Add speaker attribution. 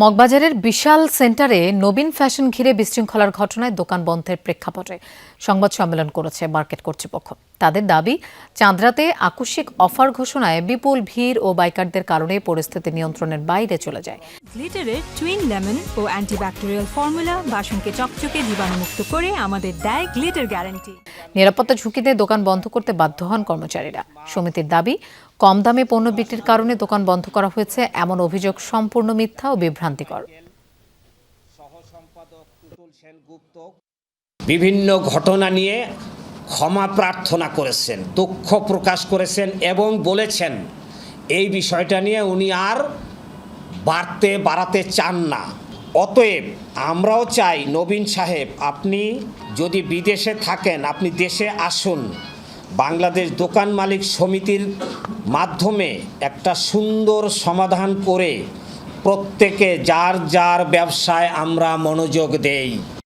Speaker 1: মগবাজারের বিশাল সেন্টারে নবীন ফ্যাশন ঘিরে বিশৃঙ্খলার ঘটনায় দোকান বন্ধের প্রেক্ষাপটে সংবাদ সম্মেলন করেছে মার্কেট কর্তৃপক্ষ। তাদের দাবি, চাঁদরাতে আকস্মিক অফার ঘোষণায় বিপুল ভিড় ও বাইকারদের কারণে পরিস্থিতি নিয়ন্ত্রণের বাইরে চলে যায়।
Speaker 2: গ্লিটারের টুইন লেমন ও অ্যান্টিব্যাকটেরিয়াল ফর্মুলা বাসনকে চকচকে জীবাণুমুক্ত করে আমাদের দেয় গ্লিটার গ্যারান্টি।
Speaker 1: নিরাপত্তা ঝুঁকিতে দোকান বন্ধ করতে বাধ্য হন কর্মচারীরা। সমিতির দাবি, কম দামে পণ্য বিক্রির কারণে দোকান বন্ধ করা হয়েছে এমন অভিযোগ সম্পূর্ণ মিথ্যা ও বিভ্রান্তিকর।
Speaker 3: বিভিন্ন ঘটনা নিয়ে ক্ষমা প্রার্থনা করেছেন, দুঃখ প্রকাশ করেছেন এবং বলেছেন এই বিষয়টা নিয়ে উনি আর বাড়াতে চান না। অতএব আমরাও চাই, নবীন সাহেব, আপনি যদি বিদেশে থাকেন আপনি দেশে আসুন। বাংলাদেশ দোকান মালিক সমিতির মাধ্যমে একটা সুন্দর সমাধান করে প্রত্যেকে যার যার ব্যবসায় আমরা মনোযোগ দেই।